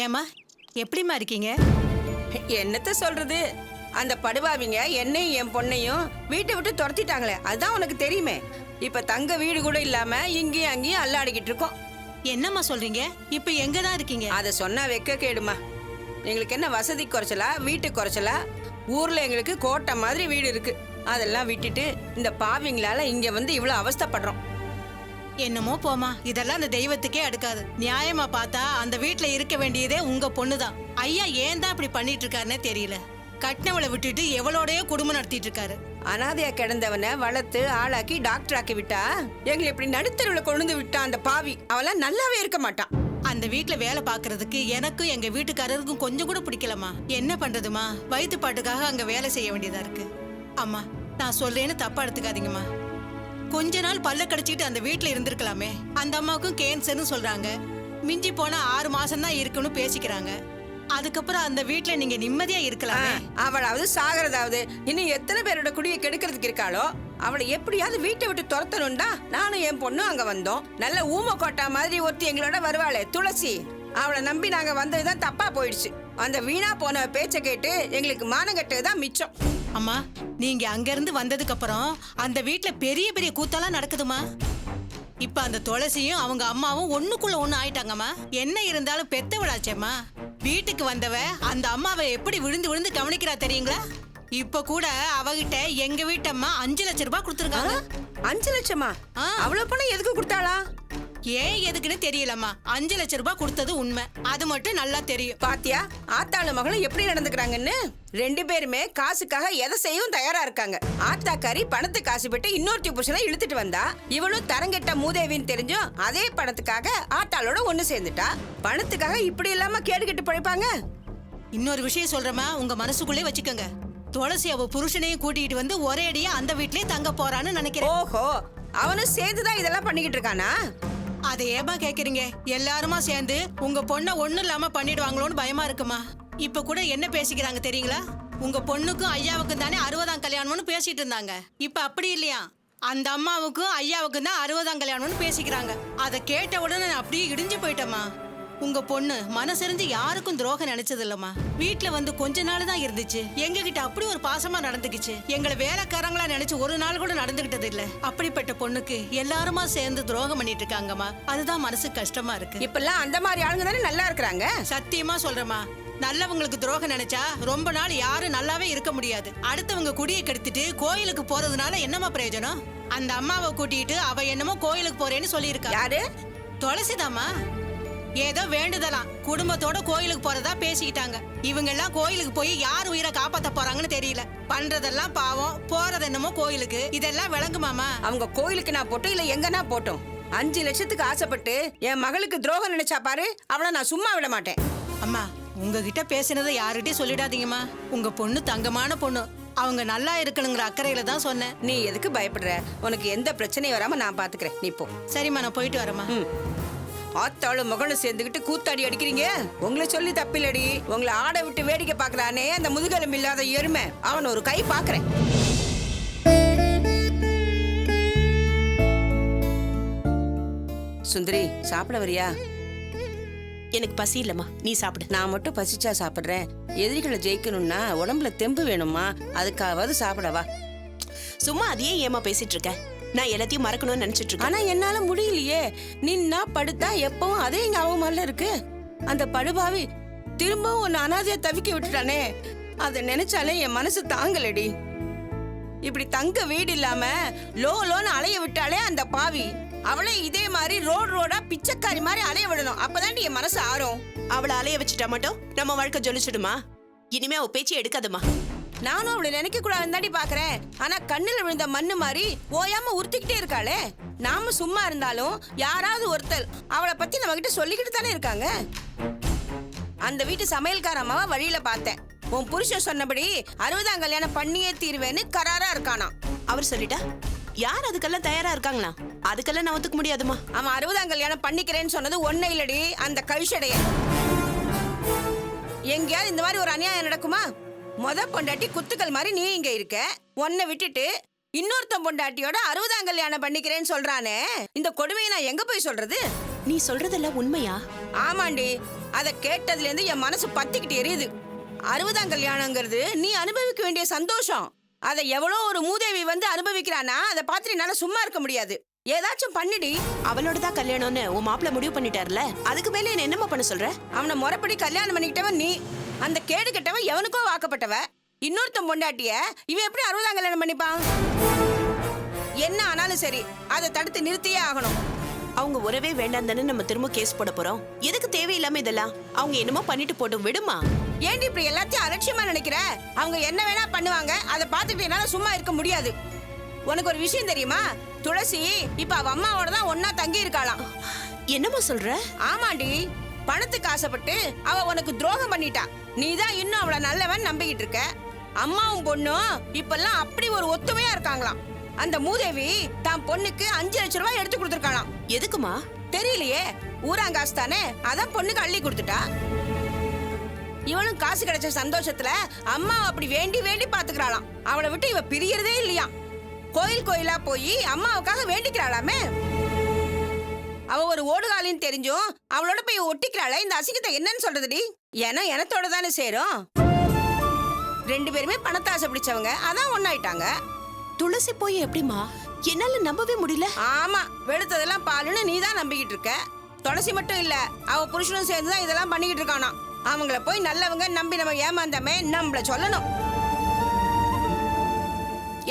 ஏமா எப்படிமா இருக்கீங்க? என்னத்த சொல்றது, அந்த படுபாவிங்க என்னையும் என் பொண்ணையும் வீட்டை விட்டு துரத்திட்டாங்களே, அதுதான் உனக்கு தெரியுமே. இப்ப தங்க வீடு கூட இல்லாம இங்கேயும் அங்கேயும் அல்லாடிக்கிட்டு இருக்கோம். என்னம்மா சொல்றீங்க? இப்ப எங்க தான் இருக்கீங்க? அதை சொன்னா வெக்க கேடுமா. எங்களுக்கு என்ன வசதி குறைச்சலா, வீட்டு குறைச்சலா? ஊர்ல எங்களுக்கு கோட்டை மாதிரி வீடு இருக்கு. அதெல்லாம் விட்டுட்டு இந்த பாவிங்களால இங்க வந்து இவ்வளவு அவஸ்தைப்படுறோம். என்னமோ போமா, இதெல்லாம் அந்த தெய்வத்துக்கே அடுக்காது. நியாயமா பார்த்தா அந்த வீட்டுல இருக்க வேண்டியதே உங்க பொண்ணுதான். ஐயா ஏன் தான் இப்படி பண்ணிட்டு இருக்காருன்னே தெரியல. கட்டினவளை விட்டுட்டு எவளோடய குடும்பம் நடத்திட்டு இருக்காரு. அனாதையா கிடந்தவனை வளர்த்து ஆளாக்கி டாக்டர் ஆக்கி விட்டா எங்களை இப்படி நடுத்தருவில் கொண்டு விட்டான் அந்த பாவி. அவெல்லாம் நல்லாவே இருக்க மாட்டான். அந்த வீட்டுல வேலை பாக்குறதுக்கு எனக்கும் எங்க வீட்டுக்காரருக்கும் கொஞ்சம் கூட பிடிக்கலமா. என்ன பண்றதுமா, வயிற்று பாட்டுக்காக அங்க வேலை செய்ய வேண்டியதா இருக்கு. அம்மா நான் சொல்றேன்னு தப்பா எடுத்துக்காதீங்கம்மா. கொஞ்ச நாள் பல்ல கடிச்சிட்டு அந்த வீட்டுல இருந்திருக்கலாமே. அந்த அம்மாவுக்கும் கேன்சர்னு சொல்றாங்க. மிஞ்சி போனா 6 மாசம் தான் இருக்குன்னு பேசிக்கிறாங்க. அதுக்கப்புறம் அந்த வீட்டுல நீங்க நிம்மதியா இருக்கலாமே. அவளாவது சாகிறதாவது இன்னும் எத்தனை பேரோட குடியை கெடுக்கிறதுக்கு இருக்காளோ, அவளை எப்படியாவது வீட்டை விட்டு துரத்தணும்டா நானும் என் பொண்ணும் அங்க வந்தோம். நல்ல ஊம கோட்டா மாதிரி ஒருத்தி எங்களோட வருவாளே துளசி, அவளை நம்பி நாங்க வந்ததுதான் தப்பா போயிடுச்சு. அந்த வீணா போன பேச்ச கேட்டு எங்களுக்கு மானம் கட்டதுதான் மிச்சம். அம்மா நீங்க அங்க இருந்து வந்ததுக்கு அப்புறம் அந்த வீட்டுல பெரிய பெரிய கூத்தெல்லாம் நடக்குதுமா. இப்ப அந்த துளசியும் அவங்க அம்மாவும் ஒண்ணுக்குள்ள ஒண்ணு ஆயிட்டாங்கம்மா. என்ன இருந்தாலும் பெத்தவளாச்சேம்மா. வீட்டுக்கு வந்தவ அந்த அம்மாவை எப்படி விழுந்து விழுந்து கவனிக்கிறா தெரியுங்களா? இப்ப கூட அவகிட்ட எங்க வீட்டம்மா 5 லட்சம் ரூபாய் கொடுத்துருக்காங்க. 5 லட்சமா? அவ்வளவு பணம் எதுக்கு கொடுத்தாளா? ஏன் எதுக்குன்னு தெரியலம்மா. 5 லட்சம் ரூபாய் கொடுத்தது உண்மை, அது மட்டும் நல்லா தெரியும். பாத்தியா ஆத்தாளு மகளும் எப்படி நடந்துக்கிறாங்கன்னு. 2 பேருமே காசுக்காக எதை செய்யவும் தயாரா இருக்காங்க. ஆத்தாக்காரி பணத்துக்கு காசுபட்டு இன்னொருத்தி புருஷனை இழுத்துட்டு வந்தா, இவளும் தரங்கெட்ட மூதேவின்னு தெரிஞ்சும் அதே பணத்துக்காக ஆத்தாளோட ஒண்ணு சேர்ந்துட்டா. பணத்துக்காக இப்படி இல்லாம கேடுகெட்டு பழைப்பாங்க. இன்னொரு விஷயம் சொல்றமா, உங்க மனசுக்குள்ளே வச்சுக்கோங்க. துளசி அவ புருஷனையும் கூட்டிட்டு வந்து ஒரே அடியா அந்த வீட்லயே தங்க போறான்னு நினைக்கிறேன். ஓஹோ, அவனும் சேர்ந்துதான் இதெல்லாம் பண்ணிக்கிட்டு இருக்கானா? அதை ஏமா கேக்குறீங்க? எல்லாருமா சேர்ந்து உங்க பொண்ண ஒண்ணும் இல்லாம பண்ணிடுவாங்களோன்னு பயமா இருக்குமா. இப்ப கூட என்ன பேசிக்கிறாங்க தெரியுங்களா? உங்க பொண்ணுக்கும் ஐயாவுக்கும் தானே 60ஆம் கல்யாணம்னு பேசிட்டு இருந்தாங்க. இப்ப அப்படி இல்லையா, அந்த அம்மாவுக்கும் ஐயாவுக்கும் தான் 60ஆம் கல்யாணம்னு பேசிக்கிறாங்க. அதை கேட்ட உடனே நான் அப்படியே இடிஞ்சு போயிட்டேம்மா. உங்க பொண்ணு மனசறிஞ்சு யாருக்கும் துரோகம் நினைச்சது இல்லம்மா. வீட்டுல வந்து கொஞ்ச நாள் தான் இருந்துச்சு. எங்க கிட்ட அப்படி ஒரு பாசமா நடந்துக்குச்சு. எங்களை வேலைக்காரங்களா நினைச்சு ஒரு நாள் கூட நடந்துகிட்டது இல்ல. அப்படிப்பட்ட பொண்ணுக்கு எல்லாருமா சேர்ந்து துரோகம் பண்ணிட்டு இருக்காங்கம்மா. அதுதான் மனசு கஷ்டமா இருக்கு. இப்பெல்லாம் அந்த மாதிரி ஆளுங்க தானே நல்லா இருக்கிறாங்க. சத்தியமா சொல்றேம்மா, நல்லவங்களுக்கு துரோகம் நினைச்சா ரொம்ப நாள் யாரும் நல்லாவே இருக்க முடியாது. அடுத்தவங்க குடியை கெடுத்துட்டு கோயிலுக்கு போறதுனால என்னமா பிரயோஜனம்? அந்த அம்மாவை கூட்டிட்டு அவ என்னமோ கோயிலுக்கு போறேன்னு சொல்லியிருக்கா. யாரு? துளசிதாம்மா. ஏதோ வேண்டுதலாம் குடும்பத்தோட கோயிலுக்கு போறதா பேசிக்கிட்டாங்க. இவங்க எல்லாம் கோயிலுக்கு போய் யார் உயிரை காப்பாத்த போறாங்கன்னு தெரியல. பண்றதெல்லாம் பாவம், போறது என்னமோ கோயிலுக்கு. இதெல்லாம் விளங்குமாமா? அவங்க கோயிலுக்கு நான் போட்டோம் இல்ல எங்கன்னா போட்டோம். 5 லட்சத்துக்கு ஆசைப்பட்டு என் மகளுக்கு துரோகம் நினைச்சா பாரு, அவளை நான் சும்மா விட மாட்டேன். அம்மா உங்ககிட்ட பேசினதை யாருகிட்டயும் சொல்லிடாதீங்கம்மா. உங்க பொண்ணு தங்கமான பொண்ணு. அவங்க நல்லா இருக்கணுங்கிற அக்கறையில தான் சொன்னேன். நீ எதுக்கு பயப்படுற? உனக்கு எந்த பிரச்சனையும் வராம நான் பாத்துக்கிறேன். நீ போ. சரிம்மா, நான் போயிட்டு வரேம்மா. ஆத்தாளும் மகளும் சேர்ந்துக்கிட்டு கூத்தாடி அடிக்கிறீங்க. உங்களை சொல்லி தப்பில்லடி. உங்களை ஆட விட்டு வேடிக்கை பாக்குறானே அந்த முதுகெலும்பு இல்லாத எருமை, அவன் ஒரு கை பாக்குறேன். சுந்தரி, சாப்பிட வரியா? எனக்கு பசி இல்லம்மா, நீ சாப்பிடு. நான் மட்டும் பசிச்சா சாப்பிடுறேன். எதிரிகளை ஜெயிக்கணும்னா உடம்புல தெம்பு வேணுமா, அதுக்காவது சாப்பிடவா? சும்மா அதையே ஏமா பேசிட்டு இருக்க? நான் எல்லாத்தையும் மறக்கணும்னு நினைச்சிட்டு இருக்கேன். ஆனா என்னால முடியலையே. நின்னா படுத்தா எப்பவும் அதே எங்க அவமால இருக்கு. அந்த படுபாவி திரும்பவும் ஒன்னு அனாதையா தவிக்க விட்டுட்டானே, அதை நினைச்சாலே என் மனசு தாங்கலடி. இப்படி தங்க வீடு இல்லாம லோன்னு அலைய விட்டாலே அந்த பாவி, அவளே இதே மாதிரி ரோடா பிச்சைக்காரி மாதிரி அலைய விடணும். அப்பதான் என் மனசு ஆறும். அவளை அலைய வச்சுட்டா மட்டும் நம்ம வாழ்க்கை ஜொலிச்சிடுமா? இனிமே அவ பேச்சு எடுக்காதம்மா. நானும் அவளை நினைக்க கூடாதுன்னு தாண்டி பாக்குறேன். ஆனா கண்ணுல விழுந்த மண்ணு மாதிரி ஓயாம உறுத்திக்கிட்டே இருக்காளே. நாம சும்மா இருந்தாலும் யாராவது ஒருத்தர் அவளை பத்தி நம்ம கிட்ட சொல்லிக்கிட்டு தானே இருக்காங்க. அந்த வீட்டு சமையல்கார அம்மாவை வழியில பார்த்தேன். உன் புருஷன் சொன்னபடி 60ஆம் கல்யாணம் பண்ணியே தீர்வேன்னு கராரா இருக்கானா. அவர் சொல்லிட்டா யார் அதுக்கெல்லாம் தயாரா இருக்காங்களா? அதுக்கெல்லாம் நான் ஒத்துக்க முடியாதுமா. அவன் 60ஆம் கல்யாணம் பண்ணிக்கிறேன்னு சொன்னது ஒன்னும் இல்லடி, அந்த கழிச்சடைய. எங்கேயாவது இந்த மாதிரி ஒரு அநியாயம் நடக்குமா? பொண்டாட்டி குத்துக்கள் மாதிரி நீ இங்க இருக்க. உன்னை விட்டுட்டு இன்னொருத்தன் பொண்டாட்டியோட 60ஆம் கல்யாணம் பண்ணிக்கிறேன்னு சொல்றானே, இந்த கொடுமையை நான் எங்க போய் சொல்றது? நீ சொல்றதெல்லாம் உண்மையா? ஆமாண்டி, அதை கேட்டதுல இருந்து என் மனசு பத்திக்கிட்டு எரியுது. 60ஆம் கல்யாணங்கிறது நீ அனுபவிக்க வேண்டிய சந்தோஷம். அதை எவ்வளோ ஒரு மூதேவி வந்து அனுபவிக்கிறானா அதை பார்த்து என்னால சும்மா இருக்க முடியாது. ஏதாச்சும் பண்ணிடி. அவளோட தான் கல்யாணம்னு உன் மாப்பிள்ள முடிவு பண்ணிட்டார்ல, அதுக்கு மேல என்ன என்னமா பண்ண சொல்ற? அவனை முறைப்படி கல்யாணம் பண்ணிக்கிட்டவன் நீ. அந்த கேடு கெட்டவன் எவனுக்கோ வாக்கப்பட்டவ. இன்னொருத்தன் பொண்டாட்டிய இவன் எப்படி 60ஆம் கல்யாணம் பண்ணிப்பான்? என்ன ஆனாலும் சரி அதை தடுத்து நிறுத்தியே ஆகணும். அவங்க உறவே வேண்டாம் தானே நம்ம திரும்ப கேஸ் போட போறோம். எதுக்கு தேவையில்லாம இதெல்லாம்? அவங்க என்னமோ பண்ணிட்டு போட்டும், விடுமா. ஏண்டி இப்படி எல்லாத்தையும் அலட்சியமா நினைக்கிற? அவங்க என்ன வேணா பண்ணுவாங்க, அதை பார்த்துட்டு என்னால சும்மா இருக்க முடியாது. உனக்கு ஒரு விஷயம் தெரியுமா? துளசி இப்ப அவ அம்மாவோட தான் ஒன்னா தங்கி இருக்காளாம். என்னமா சொல்ற? ஆமாண்டி, பணத்துக்கு ஆசைப்பட்டு அவ உனக்கு துரோகம் பண்ணிட்டா. நீதான் இன்னும் அவளை நல்லவன் நம்பிக்கிட்டு இருக்க. அம்மாவும் பொண்ணும் இப்பெல்லாம் அப்படி ஒரு ஒத்துமையா இருக்காங்களாம். அந்த மூதேவி தான் பொண்ணுக்கு 5 லட்சம் ரூபாய் எடுத்து கொடுத்துருக்காளாம். எதுக்குமா? தெரியலையே, ஊராங்காசு தானே, அதான் பொண்ணுக்கு அள்ளி கொடுத்துட்டா. இவளும் காசு கிடைச்ச சந்தோஷத்துல அம்மா அப்படி வேண்டி வேண்டி பாத்துக்கிறாளாம். அவளை விட்டு இவ பிரியறதே இல்லையா. கோயில் கோயிலா போய் அம்மாவுக்காக வேண்டிக்கிறாளாமே. அவ ஒரு ஓடுகாலின்னு தெரிஞ்சும் அவளோட போய் ஒட்டிக்கிறாளே, இந்த அசிங்கத்தை என்னன்னு சொல்றதுடி? எனத்தோட தானே சேரும். 2 பேருமே பணத்தாசை பிடிச்சவங்க, அதான் ஒன்னாயிட்டாங்க. துளசி போய் எப்படிமா? என்னால நம்பவே முடியல. ஆமா, வெளுத்ததெல்லாம் பாலுன்னு நீ தான் நம்பிக்கிட்டு இருக்க. துளசி மட்டும் இல்ல, அவ புருஷனும் சேர்ந்துதான் இதெல்லாம் பண்ணிக்கிட்டு இருக்கானா. அவங்கள போய் நல்லவங்க நம்பி நம்ம ஏமாந்தமே நம்மள சொல்லணும்.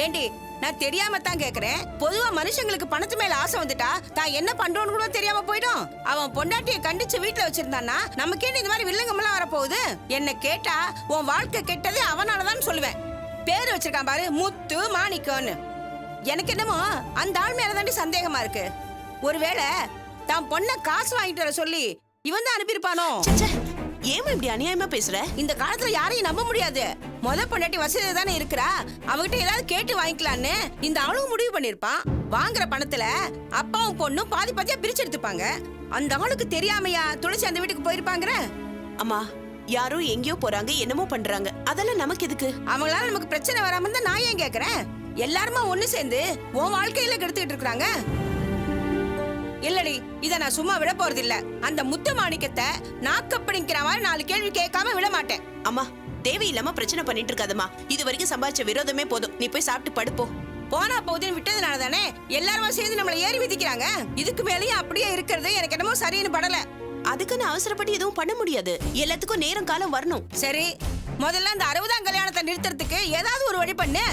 ஏண்டி, நான் தெரியாம தான் கேக்குறேன். பொதுவா மனுஷங்களுக்கு பணத்து மேல ஆசை வந்துட்டா தான் என்ன பண்றோன்னு கூட தெரியாம போயிடும். அவன் பொண்டாட்டியை கண்டிச்சு வீட்டுல வச்சிருந்தான்னா நமக்கே இந்த மாதிரி வில்லங்கமெல்லாம் வரப்போகுது. என்ன கேட்டா உன் வாழ்க்கை கெட்டது அவனாலதான் சொல்லுவேன். பேரு வச்சிருக்கான் பாரு, முத்து மாணிக்கம்னு. எனக்கு என்னமோ அந்த ஆள் மேலதாண்டி சந்தேகமா இருக்கு. ஒருவேளை தான் பொண்ண காசு வாங்கிட்டு வர சொல்லி இவன் தான் அனுப்பியிருப்பானோ? ஏமா இப்படி அநியாயமா பேசுற? இந்த காலத்துல யாரையும் நம்ப முடியாது. பொண்டாட்டி வசதி தானே இருக்கிறா, அவகிட்ட ஏதாவது கேட்டு வாங்கிக்கலான்னு இந்த ஆளும் முடிவு பண்ணிருப்பான். வாங்குற பணத்துல அப்பாவும் பொண்ணும் பாதி பாதியா பிரிச்சு எடுத்துப்பாங்க. அந்த ஆளுக்கு தெரியாமையா துளசி அந்த வீட்டுக்கு போயிருப்பாங்கிற? அம்மா, யாரோ எங்கேயோ போறாங்க, என்னமோ பண்றாங்க, அதெல்லாம் நமக்கு எதுக்கு? அவங்களால நமக்கு பிரச்சனை வராம இருந்தா நான் ஏன் கேக்குறேன்? எல்லாருமா ஒண்ணு சேர்ந்து உன் வாழ்க்கையில கெடுத்துக்கிட்டு இருக்காங்க. இல்லடி, இத நான் சும்மா விட போறது இல்ல. அந்த முத்து மாணிக்கத்தை நாக்கப்பிடிக்கிற மாதிரி 4 கேள்வி கேட்காம விட மாட்டேன். அம்மா, தேவையில்லாம பிரச்சனை பண்ணிட்டு இருக்காதம்மா. இது வரைக்கும் சம்பாதிச்ச விரோதமே போதும். நீ போய் சாப்பிட்டு படுப்போ. போனா போதுன்னு விட்டதுனால தானே எல்லாருமா சேர்ந்து நம்மளை ஏறி விதிக்கிறாங்க. இதுக்கு மேலேயும் அப்படியே இருக்கிறது எனக்கு என்னமோ சரின்னு படல. அதுக்குன்னு அவசரப்பட்டு எதுவும் பண்ண முடியாது. எல்லாத்துக்கும் நேரம் காலம் வரணும். சரி, முதல்ல அந்த 60ஆம் கல்யாணத்தை நிறுத்துறதுக்கு ஏதாவது ஒரு வழி பண்ணு.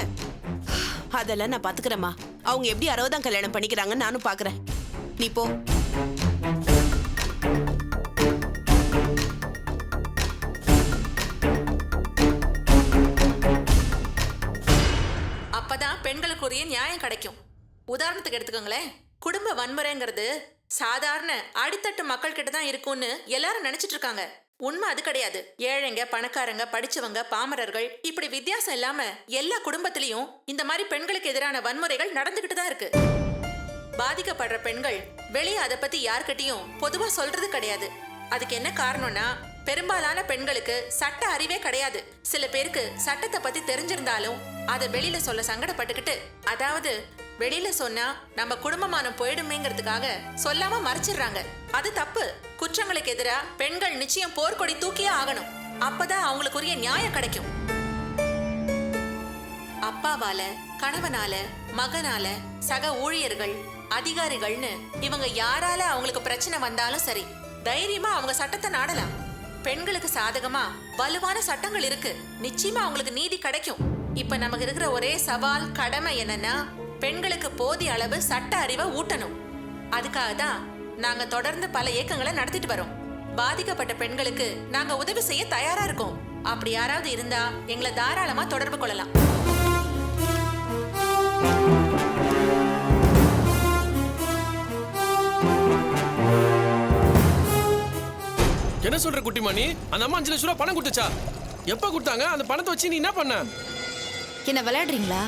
அதெல்லாம் நான் பாத்துக்கிறேம்மா. அவங்க எப்படி 60ஆம் கல்யாணம் பண்ணிக்கிறாங்கன்னு நானும் பாக்குறேன். நீ போ. அப்பதான் பெண்களுக்குரிய நியாயம் கிடைக்கும். உதாரணத்துக்கு எடுத்துக்கோங்களேன், குடும்ப வன்முறைங்கிறது சாதாரண அடித்தட்டு மக்கள் கிட்ட தான் இருக்கும்னு எல்லாரும் நினைச்சிட்டு இருக்காங்க. உண்மை அது கிடையாது. ஏழைங்க, பணக்காரங்க, படிச்சவங்க, பாமரர்கள், இப்படி வித்தியாசம் இல்லாம எல்லா குடும்பத்திலயும் இந்த மாதிரி பெண்களுக்கு எதிரான வன்முறைகள் நடந்துகிட்டு தான் இருக்கு. பாதிக்கப்படுற பெண்கள் வெளியே அதை பத்தி யார்கிட்டயும் பொதுவா சொல்றது கிடையாது. அதுக்கு என்ன காரணம்னா, பெரும்பாலான பெண்களுக்கு சட்ட அறிவே கிடையாது. சில பேருக்கு சட்டத்தை பத்தி தெரிஞ்சிருந்தாலும் அதை வெளியில சொல்ல சங்கடப்பட்டுக்கிட்டு, அதாவது வெளியில சொன்னா நம்ம குடும்பமானம் போயிடுமேங்கிறதுக்காக சொல்லாம மறைச்சிடுறாங்க. அது தப்பு. குற்றங்களுக்கு எதிரா பெண்கள் நிச்சயம் போர்க்கொடி தூக்கியே ஆகணும். அப்பதான் அவங்களுக்குரிய நியாயம் கிடைக்கும். அப்பாவால, கணவனால, மகனால, சக ஊழியர்கள், அதிகாரிகள்னு இவங்க யாரால அவங்களுக்கு பிரச்சனை வந்தாலும் சரி, தைரியமா அவங்க சட்டத்தை நாடலாம். பெண்களுக்கு சாதகமா வலுவான சட்டங்கள் இருக்கு. நிச்சயமா அவங்களுக்கு நீதி கிடைக்கும். இப்ப நமக்கு இருக்கிற ஒரே சவால், கடமை என்னன்னா, பெண்களுக்கு போதிய அளவு சட்ட அறிவை ஊட்டணும். அதுக்காக தான் நாங்க தொடர்ந்து பல இயக்கங்களை நடத்திட்டு வரோம். பாதிக்கப்பட்ட பெண்களுக்கு நாங்க உதவி செய்ய தயாரா இருக்கோம். அப்படி யாராவது இருந்தா எங்களை தாராளமா தொடர்பு கொள்ளலாம். என்ன சொல்ற குட்டிமா நீ? அந்த அம்மா 5 லட்சம் ரூபாய் பணம் கொடுத்துச்சா? எப்ப கொடுத்தாங்க? அந்த பணத்தை வச்சு நீ என்ன பண்ண? என்ன விளையாடுறீங்களா?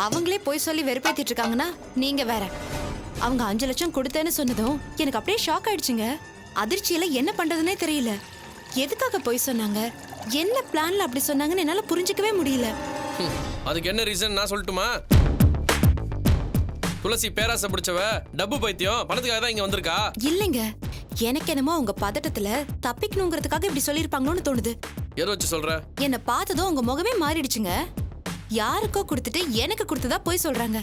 அவங்களே போய் சொல்லி வெறுப்பேத்திட்டு இருக்காங்கன்னா நீங்க வேற. அவங்க 5 லட்சம் கொடுத்தேன்னு சொன்னதும் எனக்கு அப்படியே ஷாக் ஆயிடுச்சுங்க. அதிர்ச்சியில என்ன பண்றதுன்னே தெரியல. எதுக்காக போய் சொன்னாங்க, என்ன பிளான்ல அப்படி சொன்னாங்கன்னு என்னால புரிஞ்சுக்கவே முடியல. அதுக்கு என்ன ரீசன் நான் சொல்லட்டுமா? துளசி பேராசை பிடிச்சவ, டப்பு பைத்தியம், பணத்துக்காக தான் இங்க வந்திருக்கா. இல்லைங்க, எனக்கு என்னமோ உங்க பதட்டத்துல தப்பிக்கணுங்கிறதுக்காக இப்படி சொல்லிருப்பாங்களோன்னு தோணுது. எதை வச்சு சொல்ற? என்ன பார்த்ததும் உங்க முகமே மாறிடுச்சுங்க. யாருக்கோ கொடுத்துட்டு எனக்கு கொடுத்ததா போய் சொல்றாங்க.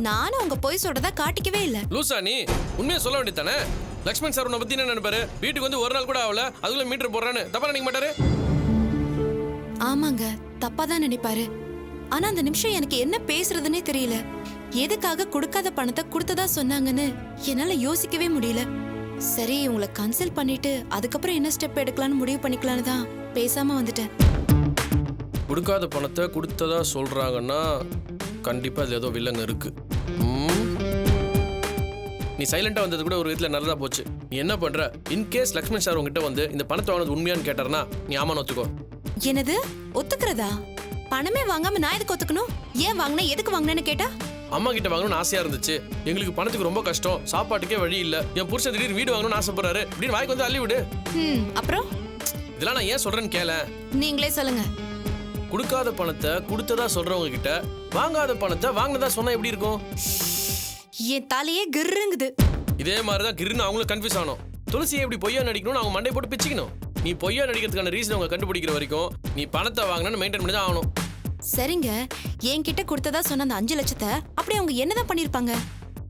நானும் உங்க போய் சொல்றதா காட்டிக்கவே இல்ல. லூசா நீ? உண்மையை சொல்ல வேண்டியதானே? லக்ஷ்மண் சார் உன்னை பத்தி என்ன நினைப்பாரு? வீட்டுக்கு வந்து ஒரு நாள் கூட ஆகல, அதுக்குள்ள மீட்டர் போடுறான்னு தப்பா நினைக்க மாட்டாரு? ஆமாங்க, தப்பாதான் நினைப்பாரு. ஆனா அந்த நிமிஷம் எனக்கு என்ன பேசுறதுன்னே தெரியல. எதுக்காக கொடுக்காத பணத்தை கொடுத்ததா சொன்னாங்கன்னு என்னால யோசிக்கவே முடியல. சரி, உங்களை கன்சல்ட் பண்ணிட்டு அதுக்கப்புறம் என்ன ஸ்டெப் எடுக்கலாம்னு முடிவு பண்ணிக்கலான்னு தான் பேசாம வந்துட்டேன். கொடுக்காத பணத்தை கொடுத்ததா சொல்றாங்கன்னா கண்டிப்பா அதுல ஏதோ வில்லங்க இருக்கு. நீ சைலண்டா வந்தது கூட ஒரு விதத்துல நல்லதா போச்சு. நீ என்ன பண்ற? இன்கேஸ் லக்ஷ்மண் சார் உங்ககிட்ட வந்து இந்த பணத்தை வாங்கினது உண்மையான்னு கேட்டாருன்னா நீ ஆமான்னு ஒத்துக்கோ. என்னது ஒத்துக்கிறதா? பணமே வாங்காம நான் எதுக்கு ஒத்துக்கணும்? ஏன் வாங்கின, எதுக்கு வாங்கினேன்னு கேட்டா அம்மா கிட்ட வாங்கணும்னு ஆசையா இருந்துச்சு, எங்களுக்கு பணத்துக்கு ரொம்ப கஷ்டம், சாப்பாட்டுக்கே வழி இல்ல, என் புருஷன் திடீர்னு வீடு வாங்கணும்னு ஆசைப்படுறாரு அப்படின்னு வாய்க்கு வந்து அள்ளி விடு. அப்புறம் இதெல்லாம் நான் ஏன் சொல்றேன்னு கேள. நீங்களே சொல்லுங்க. கொடுக்காத பணத்தை கொடுத்ததா சொல்றவங்க கிட்ட வாங்காத பணத்தை வாங்கினதா சொன்னா எப்படி இருக்கும்? என் தலையே கிர்ருங்குது. இதே மாதிரிதான் கிருன்னு அவங்களும் கன்ஃபியூஸ் ஆகணும். துளசியை எப்படி பொய்யா நடிக்கணும்னு அவங்க மண்டை போட்டு பிச்சுக்கணும். நீ பொய்யா நடிக்கிறதுக்கான ரீசன் அவங்க கண்டுபிடிக்கிற வரைக்கும் நீ பணத்தை வாங்கினு மெயின்டைன் பண்ணி தான் ஆகணும். சரிங்க, என்கிட்ட கொடுத்ததா சொன்ன அந்த 5 லட்சத்தை அப்படி அவங்க என்னதான் பண்ணிருப்பாங்க?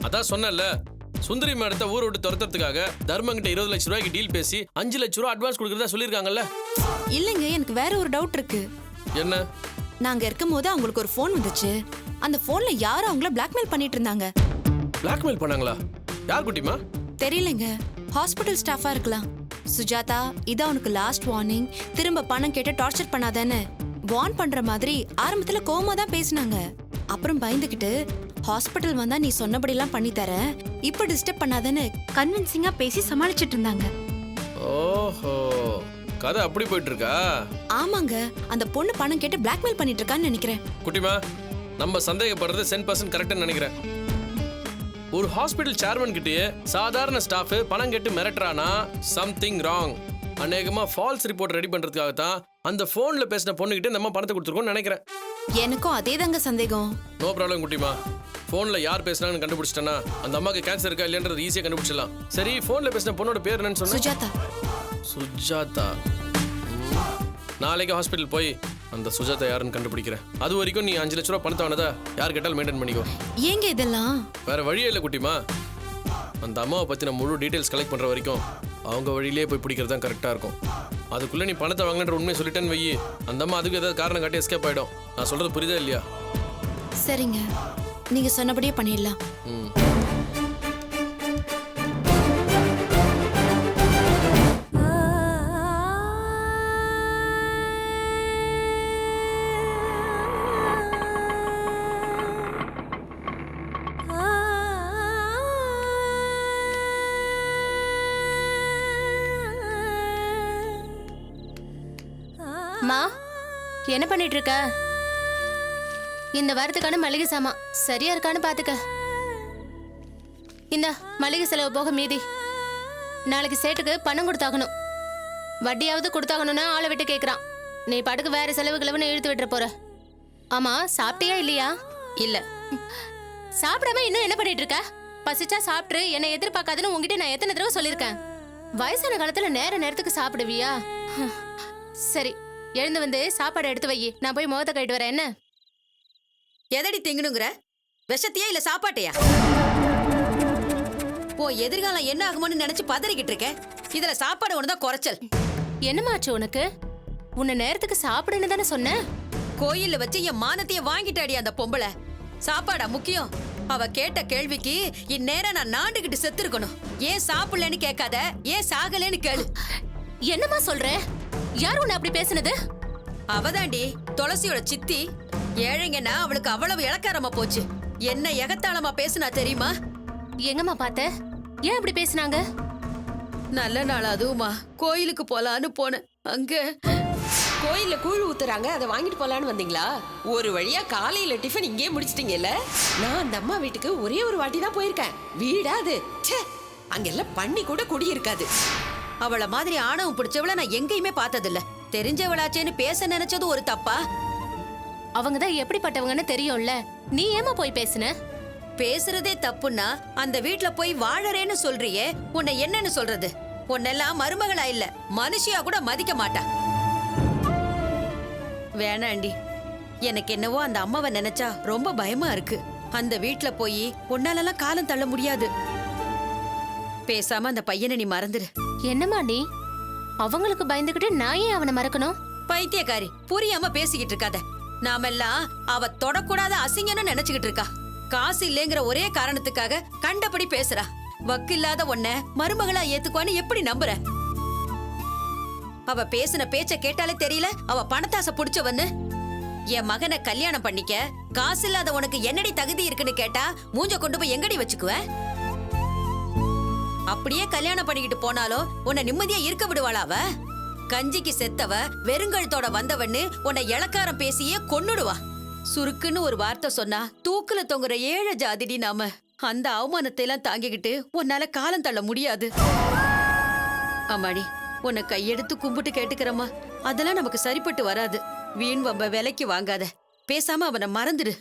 அதான் சொன்னல, சுந்தரி மேடத்தை ஊரை விட்டு துரத்துறதுக்காக தர்மங்கிட்ட 20 லட்சம் ரூபாய்க்கு டீல் பேசி 5 லட்சம் ரூபாய் அட்வான்ஸ் கொடுக்கறதா சொல்லியிருக்காங்கல்ல. இல்லைங்க, எனக்கு வேற ஒரு டவுட் இருக்கு. என்ன? நாங்க இருக்கும்போது அவங்களுக்கு ஒரு ஃபோன் வந்துச்சு. அந்த ஃபோன்ல யாரும் அவங்கள பிளாக்மெயில் பண்ணிட்டு இருந்தாங்க. பிளாக்மெயில் பண்ணாங்களா? யார் குட்டிமா? தெரியலங்க, ஹாஸ்பிட்டல் ஸ்டாஃபா இருக்கலாம். சுஜாதா, இதான் உனக்கு லாஸ்ட் வார்னிங், திரும்ப பணம் கேட்டு டார்ச்சர் பண்ணாதானே வார்ன் பண்ற மாதிரி ஆரம்பத்துல கோவமா தான் பேசினாங்க. அப்புறம் பயந்துகிட்டு ஹாஸ்பிட்டல் வந்தா நீ சொன்னபடிலாம் பண்ணி தர, இப்ப டிஸ்டர்ப் பண்ணாதானே கன்வின்சிங்கா பேசி சமாளிச்சிட்டு இருந்தாங்க. ஓஹோ, கதை அப்படி போயிட்டு இருக்கா? ஆமாங்க, அந்த பொண்ணு பணம் கேட்டு பிளாக்மெயில் பண்ணிட்டு இருக்கான்னு நினைக்கிறேன். குட்டிமா, நம்ம சந்தேகப்படுறது 100% கரெக்ட்னு நினைக்கிறேன். ஒரு ஹாஸ்பிட்டல் சேர்மன் கிட்டயே சாதாரண ஸ்டாஃப் பணம் கேட்டு மிரட்டுறானா சம்திங் ராங். அநேகமா ஃபால்ஸ் ரிப்போர்ட் ரெடி பண்றதுக்காக தான் அந்த போன்ல பேசின பொண்ணுகிட்ட நம்ம பணத்தை கொடுத்துருக்கோம்னு நினைக்கிறேன். எனக்கும் அதே தாங்க சந்தேகம். நோ ப்ராப்ளம் குட்டிமா. போன்ல யார் பேசினான்னு கண்டுபிடிச்சிட்டேன்னா அந்த அம்மாக்கு கேன்சர் இருக்கா இல்லையன்றது ஈஸியா கண்டுபிடிச்சிடலாம். சரி, போன்ல பேசின பொண்ணோட பேர் என்னன்னு சொன்னா? சுஜாதா. சுஜாதா. நாளைக்கு ஹாஸ்பிட்டல் போய் அந்த சுஜாதா யாருன்னு கண்டுபிடிக்கிறேன். அது வரைக்கும் நீ 5 லட்சம் ரூபாய் பணத்தை வாங்கினதா யார் கேட்டாலும் மெயின்டைன் பண்ணிக்கோ. ஏங்க இதெல்லாம்? வேற வழியே இல்லை குட்டிமா. அந்த அம்மாவை பத்தின முழு டீடைல்ஸ் கலெக்ட் பண்ற வரைக்கும் அவங்க வழியிலே போய் பிடிக்கிறது தான் கரெக்டா இருக்கும். அதுக்குள்ள நீ பணத்தை வாங்கின உண்மையை சொல்லிட்டேன்னு வையி, அந்த அம்மா அதுக்கு ஏதாவது காரணம் காட்டி எஸ்கேப் ஆயிடும். நான் சொல்றது புரியுதா இல்லையா? சரிங்க, நீங்க சொன்னபடியே பண்ணிடலாம். மா, என்ன பண்ணிட்டு இருக்க? இந்த வாரத்துக்கான மளிகை சாமான் சரியா இருக்கான்னு பாத்துக்க. இந்த மளிகை செலவு போக மீதி. நாளைக்கு சேட்டுக்கு பணம் கொடுத்தாகணும். வட்டியாவது கொடுத்தாகணும்னு ஆளை விட்டு கேக்குறான். நீ பாட்டுக்கு வேற செலவு கிளவுன்னு இழுத்து விட்டுற போற. ஆமா, சாப்பிட்டியா இல்லையா? இல்ல. சாப்பிடாம இன்னும் என்ன பண்ணிட்டு இருக்க? பசிச்சா சாப்பிட்டு என்னை எதிர்பார்க்காதுன்னு உங்ககிட்ட நான் எத்தனை தடவை சொல்லியிருக்கேன். வயசான காலத்துல நேரத்துக்கு சாப்பிடுவியா? சரி, எழுந்து வந்து சாப்பாடு எடுத்து வை. நான் போய் முகத்தை கழிட்டு வரேன். என்ன எதடி திங்கணுங்கிற? விஷத்தையா இல்ல சாப்பாட்டையா? ஓ, எதிர்காலம் என்ன ஆகுமோன்னு நினைச்சு பதறிக்கிட்டு இருக்க. இதுல சாப்பாடு ஒண்ணுதான் குறைச்சல். என்னமாச்சு உனக்கு? உன்னை நேரத்துக்கு சாப்பிடுன்னு தானே சொன்னேன். கோயில்ல வச்சு என் மானத்தையே வாங்கிட்டாடி அந்த பொம்பளை. சாப்பாடா முக்கியம்? அவ கேட்ட கேள்விக்கு இந்நேரம் நான் நாண்டுகிட்டு செத்து இருக்கணும். ஏன் சாப்பிடலன்னு கேட்காத, ஏன் சாகலன்னு கேளு. என்னமா சொல்ற? யார் உன்னை அப்படி பேசுனது? அவதாண்டி துளசியோட சித்தி. ஏழைங்கன்னா அவளுக்கு அவ்வளவு இளக்காரமா போச்சு. என்ன எகத்தாளமா பேசுனா தெரியுமா? எங்கம்மா பார்த்த? ஏன் அப்படி பேசுனாங்க? நல்ல நாள் அதுவுமா கோயிலுக்கு போலான்னு போனேன். அங்க கோயில்ல கூழ் ஊத்துறாங்க, அதை வாங்கிட்டு போலான்னு வந்தீங்களா? ஒரு வழியா காலையில டிஃபன் இங்கே முடிச்சிட்டீங்கல்ல. நான் அந்த அம்மா வீட்டுக்கு ஒரே ஒரு வாட்டி தான் போயிருக்கேன். வீடா அது? அங்கெல்லாம் பண்ணி கூட குடி இருக்காது. அவள மாதிரி ஆணவம் பிடிச்சவள நான் எங்கேயுமே பார்த்ததில்ல. தெரிஞ்சவளாச்சேன்னு பேச நினைச்சது ஒரு தப்பா? அவங்கதான் எப்படிப்பட்டவங்கன்னு தெரியும்ல. நீ ஏமா போய் பேசுன? பேசுறதே தப்புன்னா அந்த வீட்ல போய் வாழறேன்னு சொல்றியே, உன்னை என்னன்னு சொல்றது? உன்னெல்லாம் மருமகளா இல்ல மனுஷியா கூட மதிக்க மாட்டா. வேணாண்டி, எனக்கு என்னவோ அந்த அம்மாவை நினைச்சா ரொம்ப பயமா இருக்கு. அந்த வீட்ல போய் உன்னாலலாம் காலம் தள்ள முடியாது. பேசாம அந்த பையனை நீ மறந்துடு. என்னம்மா நீ அவங்களுக்கு பயந்துகிட்டு நான் ஏன் அவனை மறக்கணும்? பைத்தியக்காரி, புரியாம பேசிக்கிட்டு இருக்காத. நாமெல்லாம் அவ தொடக்கூடாத அசிங்கன்னு நினைச்சுக்கிட்டு இருக்கா. காசு இல்லைங்கிற ஒரே காரணத்துக்காக கண்டபடி பேசுறா. வக்கு இல்லாத உன்ன மருமகளா ஏத்துக்குவான்னு எப்படி நம்புற? அவ பேசின பேச்ச கேட்டாலே தெரியல அவ பணத்தாசை புடிச்சவன்னு. என் மகனை கல்யாணம் பண்ணிக்க காசு இல்லாத உனக்கு என்னடி தகுதி இருக்குன்னு கேட்டா மூஞ்ச கொண்டு போய் எங்கடி வச்சுக்குவ? அப்படியே கல்யாணம் பண்ணிக்கிட்டு போனாலும் உன்னை நிம்மதியா இருக்க விடுவாளா அவ? கஞ்சிக்கு செத்தவ வெறுங்கழுத்தோட வந்தவன்னு உன்னை இளக்காரம் பேசியே கொன்னுடுவா. சுருக்குன்னு ஒரு வார்த்தை சொன்னா தூக்குல தொங்குற ஏழை ஜாதிடி நாம. அந்த அவமானத்தை எல்லாம் தாங்கிக்கிட்டு உன்னால காலம் தள்ள முடியாது. அம்மாடி, உன்னை கையெடுத்து கும்பிட்டு கேட்டுக்கிறம்மா, அதெல்லாம் நமக்கு சரிப்பட்டு வராது. வீண் வம்ப விலைக்கு வாங்காத. பேசாம அவனை மறந்துடு.